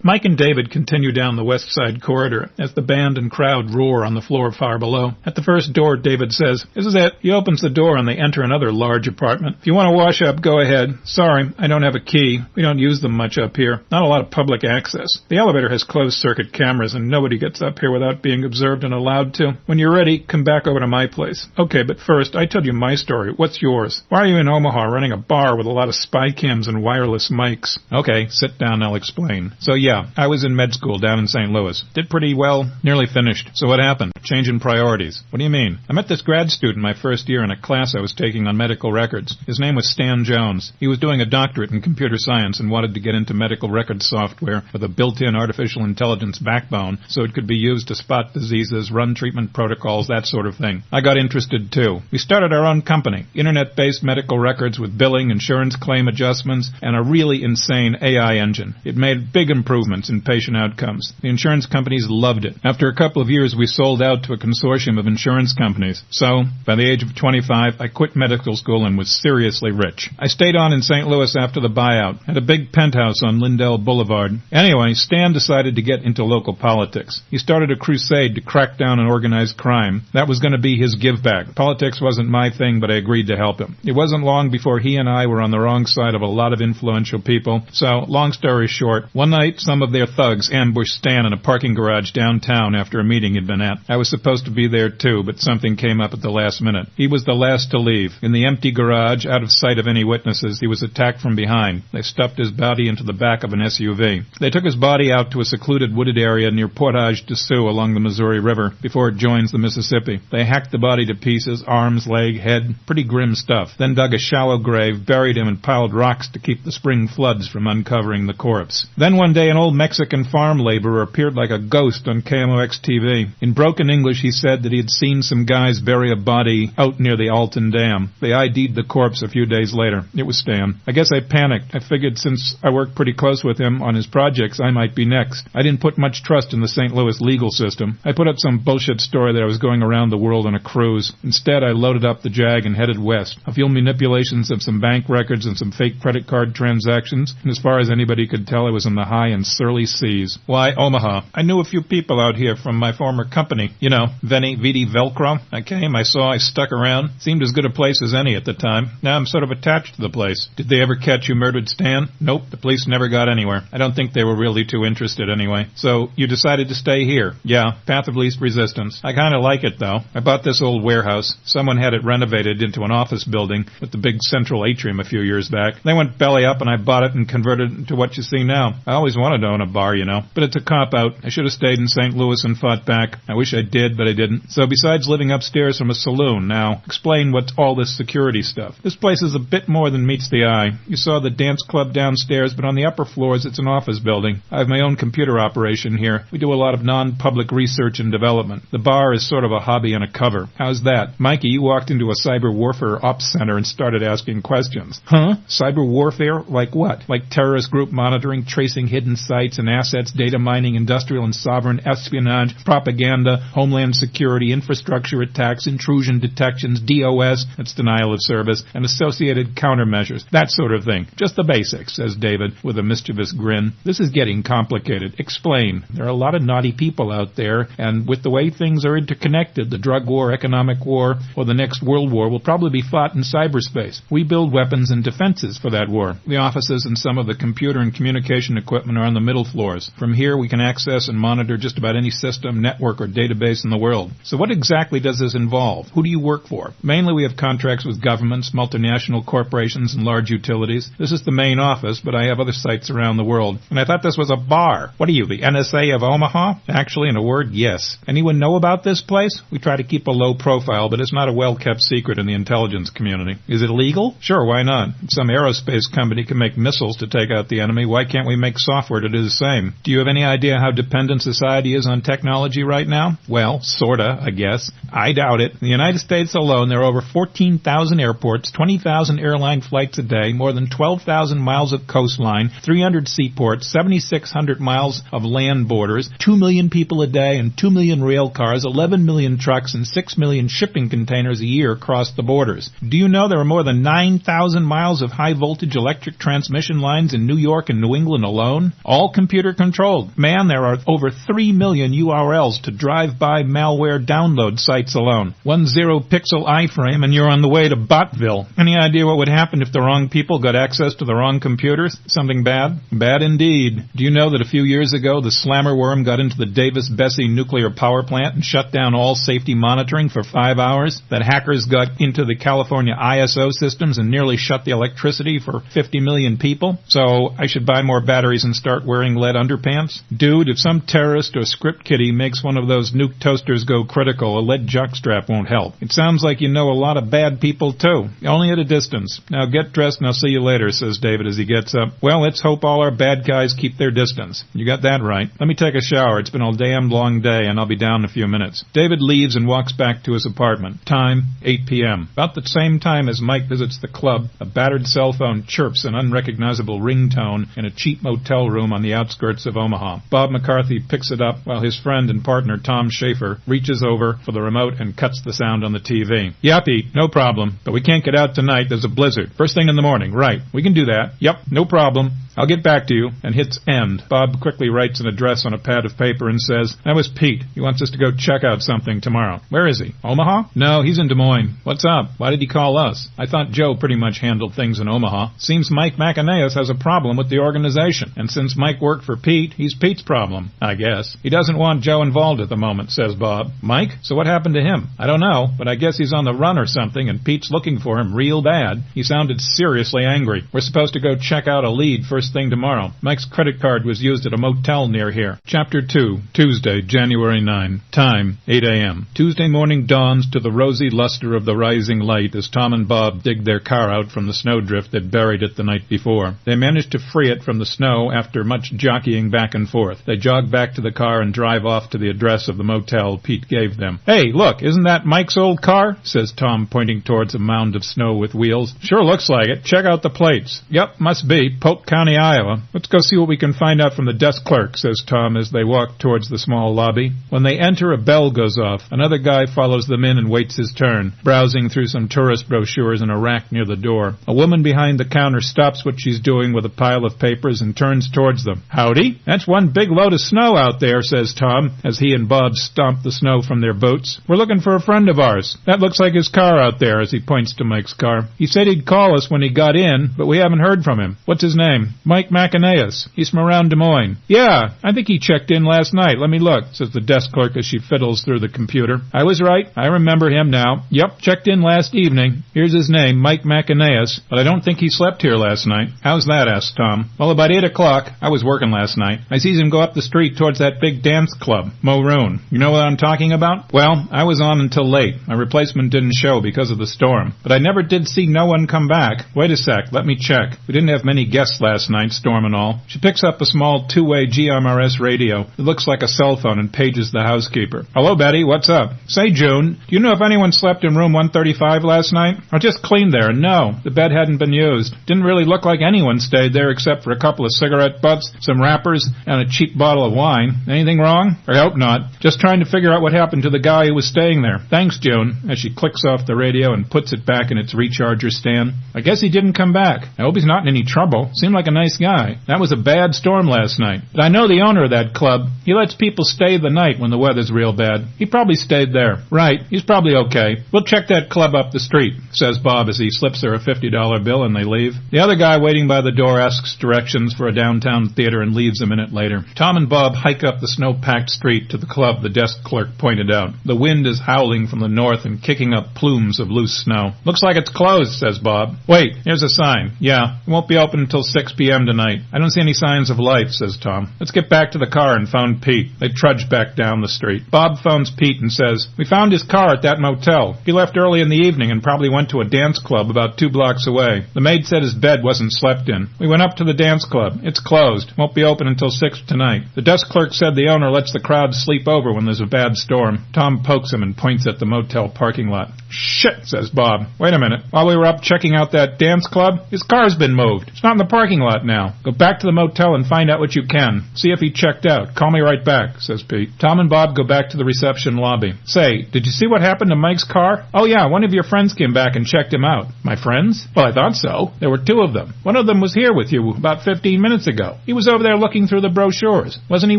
Mike and David continue down the west side corridor as the band and crowd roar on the floor far below. At the first door, David says, "This is it." He opens the door and they enter another large apartment. "If you want to wash up, go ahead. Sorry, I don't have a key. We don't use them much up here. Not a lot of public access. The elevator has closed-circuit cameras and nobody gets up here without being observed and allowed to. When you're ready, come back over to my place." "Okay, but first, I told you my story. What's yours? Why are you in Omaha running a bar with a lot of spy cams and wireless mics?" "Okay, sit down, I'll explain. So yeah, I was in med school down in St. Louis. Did pretty well. Nearly finished. So what happened? Change in priorities." "What do you mean?" "I met this grad student my first year in a class I was taking on medical records. His name was Stan Jones. He was doing a doctorate in computer science and wanted to get into medical record software with a built-in artificial intelligence backbone so it could be used to spot diseases, run treatment protocols, that sort of thing. I got interested too. We started our own company, internet-based medical records with billing, insurance claim adjustments, and a really insane AI engine. It made big improvements in patient outcomes. The insurance companies loved it. After a couple of years, we sold out to a consortium of insurance companies. So, by the age of 25, I quit medical school and was seriously rich. I stayed on in St. Louis after the buyout, had a big penthouse on Lindell Boulevard. Anyway, Stan decided to get into local politics. He started a crusade to crack down on organized crime. That was going to be his give back. Politics wasn't my thing, but I agreed to help him. It wasn't long before he and I were on the wrong side of a lot of influential people. So, long story short, one night some of their thugs ambushed Stan in a parking garage downtown after a meeting he'd been at. I was supposed to be there too, but something came up at the last minute. He was the last to leave. In the empty garage, out of sight of any witnesses, he was attacked from behind. They stuffed his body into the back of an SUV. They took his body out to a secluded wooded area near Portage de Sioux along the Missouri River before it joins the Mississippi. They hacked the body to pieces, arms, leg, head, pretty grim stuff. Then dug a shallow grave, buried him, and piled rocks to keep the spring floods from uncovering the corpse. Then one day an old Mexican farm laborer appeared like a ghost on KMOX-TV. In broken English, he said that he had seen some guys bury a body out near the Alton Dam. They ID'd the corpse a few days later. It was Stan. I guess I panicked. I figured since I worked pretty close with him on his projects, I might be next. I didn't put much trust in the St. Louis legal system. I put up some bullshit story that I was going around the world on a cruise. Instead, I loaded up the Jag and headed west. A few manipulations of some bank records and some fake credit card transactions, and as far as anybody could tell, I was in the high and surly seas. Why, Omaha. I knew a few people out here from my former company. You know, Vidi Velcro. I came, I saw, I stuck around. Seemed as good a place as any at the time. Now I'm sort of attached to the place. Did they ever catch you murdered Stan? Nope, the police never got anywhere. I don't think they were really too interested anyway. So, you decided to stay here? Yeah, path of least resistance. I kind of like it, though. I bought this old warehouse. Someone had it renovated into an office building with the big central atrium a few years back. They went belly up and I bought it and converted it into what you see now. I always wanted to own a bar, you know. But it's a cop-out. I should have stayed in St. Louis and fought back. I wish I did, but I didn't. So besides living upstairs from a saloon, now, explain what's all this security stuff. This place is a bit more than meets the eye. You saw the dance club downstairs, but on the upper floors it's an office building. I have my own computer operation here. We do a lot of non-public research and development. The bar is sort of a hobby and a cover. How's that? Mikey, you walked into a cyber warfare ops center and started asking questions. Huh? Cyber warfare? Like what? Like terrorist group monitoring, tracing hidden sites and assets, data mining, industrial and sovereign espionage, propaganda, homeland security, infrastructure attacks, intrusion detections, DOS, that's denial of service, and associated countermeasures. That sort of thing. Just the basics, says David, with a mischievous grin. This is getting complicated. Explain. There are a lot of naughty people out there, and with the way things are interconnected, the drug war, economic war, or the next world war will probably be fought in cyberspace. We build weapons and defenses for that war. The offices and some of the computer and communication equipment are on the middle floors. From here, we can access and monitor just about any system, network, or database in the world. So what exactly does this involve? Who do you work for? Mainly we have contracts with governments, multinational corporations, and large utilities. This is the main office, but I have other sites around the world. And I thought this was a bar. What are you, the NSA of Omaha? Actually, in a word, yes. Anyone know about this place? We try to keep a low profile, but it's not a well-kept secret in the intelligence community. Is it illegal? Sure, why not? If some aerospace company can make missiles to take out the enemy, why can't we make software to do the same? Do you have any idea how dependent society is on technology right now? Well, sorta, I guess. I doubt it. In the United States alone, there are over 14,000 airports, 20,000 airline flights a day, more than 12,000 miles of coastline, 300 seaports, 7,600 miles of land borders, 2 million people a day and 2 million rail cars, 11 million trucks, and 6 million shipping containers a year cross the borders. Do you know there are more than 9,000 miles of high-voltage electric transmission lines in New York and New England alone? all computer-controlled. Man, there are over 3 million URLs to drive-by malware download sites alone. 1 0-pixel iframe and you're on the way to Botville. Any idea what would happen if the wrong people got access to the wrong computers? Something bad? Bad indeed. Do you know that a few years ago the slammer worm got into the Davis-Besse nuclear power plant and shut down all safety monitoring for 5 hours? That hackers got into the California ISO systems and nearly shut the electricity for 50 million people? So I should buy more batteries and start wearing lead underpants? Dude, if some terrorist or script kiddie makes one of those nuke toasters go critical, a lead jockstrap won't help. It sounds like you know a lot of bad people, too. Only at a distance. Now get dressed and I'll see you later, says David as he gets up. Well, let's hope all our bad guys keep their distance. You got that right. Let me take a shower. It's been a damned long day, and I'll be down in a few minutes. David leaves and walks back to his apartment. Time, 8 p.m. About the same time as Mike visits the club, a battered cell phone chirps an unrecognizable ringtone in a cheap motel room on the outskirts of Omaha. Bob McCarthy picks it up while his friend and partner Tom Schaefer reaches over for the remote and cuts the sound on the TV. Yeah, Pete, no problem, but we can't get out tonight. There's a blizzard. First thing in the morning. Right. We can do that. Yep, no problem. I'll get back to you, and hits end. Bob quickly writes an address on a pad of paper and says, that was Pete. He wants us to go check out something tomorrow. Where is he? Omaha? No, he's in Des Moines. What's up? Why did he call us? I thought Joe pretty much handled things in Omaha. Seems Mike McAneas has a problem with the organization, and since Mike worked for Pete, he's Pete's problem, I guess. He doesn't want Joe involved at the moment, says Bob. Mike? So what happened to him? I don't know, but I guess he's on the run or something, and Pete's looking for him real bad. He sounded seriously angry. We're supposed to go check out a lead first thing tomorrow. Mike's credit card was used at a motel near here. Chapter 2, Tuesday, January 9. Time, 8 a.m. Tuesday morning dawns to the rosy luster of the rising light as Tom and Bob dig their car out from the snowdrift that buried it the night before. They managed to free it from the snow after much jockeying back and forth. They jog back to the car and drive off to the address of the motel Pete gave them. Hey, look, isn't that Mike's old car? Says Tom, pointing towards a mound of snow with wheels. Sure looks like it. Check out the plates. Yep, must be. Polk County, Iowa. Let's go see what we can find out from the desk clerk, says Tom as they walk towards the small lobby. When they enter, a bell goes off. Another guy follows them in and waits his turn, browsing through some tourist brochures in a rack near the door. A woman behind the counter stops what she's doing with a pile of papers and turns towards them. Howdy? That's one big load of snow out there, says Tom, as he and Bob stomp the snow from their boots. We're looking for a friend of ours. That looks like his car out there, as he points to Mike's car. He said he'd call us when he got in, but we haven't heard from him. What's his name? Mike McAneas. He's from around Des Moines. Yeah, I think he checked in last night. Let me look, says the desk clerk as she fiddles through the computer. I was right. I remember him now. Yep, checked in last evening. Here's his name, Mike McAneas, but I don't think he slept here last night. How's that? Asked Tom. Well, about 8 o'clock. I was working last night. I sees him go up the street towards that big dance club, Maroon. You know what I'm talking about? Well, I was on until late. My replacement didn't show because of the storm, but I never did see no one come back. Wait a sec, let me check. We didn't have many guests last night, storm and all. She picks up a small two-way GMRS radio. It looks like a cell phone and pages the housekeeper. Hello, Betty, what's up? Say, June, do you know if anyone slept in room 135 last night? I just cleaned there, and no, the bed hadn't been used. Didn't really look like anyone stayed there except for a couple of cigarette butts, some wrappers, and a cheap bottle of wine. Anything wrong? I hope not. Just trying to figure out what happened to the guy who was staying there. Thanks, June, as she clicks off the radio and puts it back in its recharger stand. I guess he didn't come back. I hope he's not in any trouble. Seemed like a nice guy. That was a bad storm last night. But I know the owner of that club. He lets people stay the night when the weather's real bad. He probably stayed there. Right. He's probably okay. We'll check that club up the street, says Bob as he slips her a $50 bill and they leave. The other guy waiting by the door asks directions for a downtown theater and leaves a minute later. Tom and Bob hike up the snow-packed street to the club the desk clerk pointed out. The wind is howling from the north and kicking up plumes of loose snow. Looks like it's closed, says Bob. Wait, here's a sign. Yeah, it won't be open until 6 p.m. tonight. I don't see any signs of life, says Tom. Let's get back to the car and phone Pete. They trudge back down the street. Bob phones Pete and says, we found his car at that motel. He left early in the evening and probably went to a dance club about 2 blocks away. The maid said his bed wasn't slept in. We went up to the dance club. It's closed. Won't be open until 6 tonight. The desk clerk said the owner lets the crowd sleep over when there's a bad storm. Tom pokes him and points at the motel parking lot. Shit, says Bob. Wait a minute. While we were up checking out that dance club, his car's been moved. It's not in the parking lot. what now? Go back to the motel and find out what you can. See if he checked out. Call me right back, says Pete. Tom and Bob go back to the reception lobby. Say, did you see what happened to Mike's car? Oh yeah, one of your friends came back and checked him out. My friends? Well, I thought so. There were two of them. One of them was here with you about 15 minutes ago. He was over there looking through the brochures. Wasn't he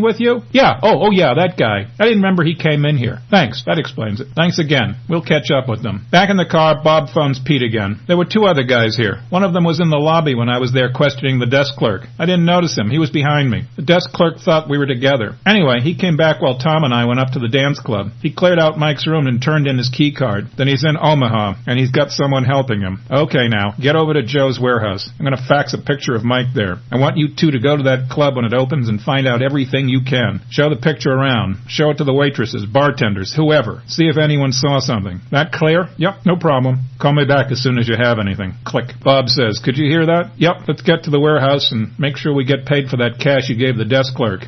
with you? Yeah. Oh yeah, that guy. I didn't remember he came in here. Thanks. That explains it. Thanks again. We'll catch up with them. Back in the car, Bob phones Pete again. There were two other guys here. One of them was in the lobby when I was there questioning the desk clerk. I didn't notice him. He was behind me. The desk clerk thought we were together. Anyway, he came back while Tom and I went up to the dance club. He cleared out Mike's room and turned in his key card. Then he's in Omaha, and he's got someone helping him. Okay now, get over to Joe's warehouse. I'm going to fax a picture of Mike there. I want you two to go to that club when it opens and find out everything you can. Show the picture around. Show it to the waitresses, bartenders, whoever. See if anyone saw something. That clear? Yep, no problem. Call me back as soon as you have anything. Click. Bob says, could you hear that? Yep, let's get to the warehouse and make sure we get paid for that cash you gave the desk clerk.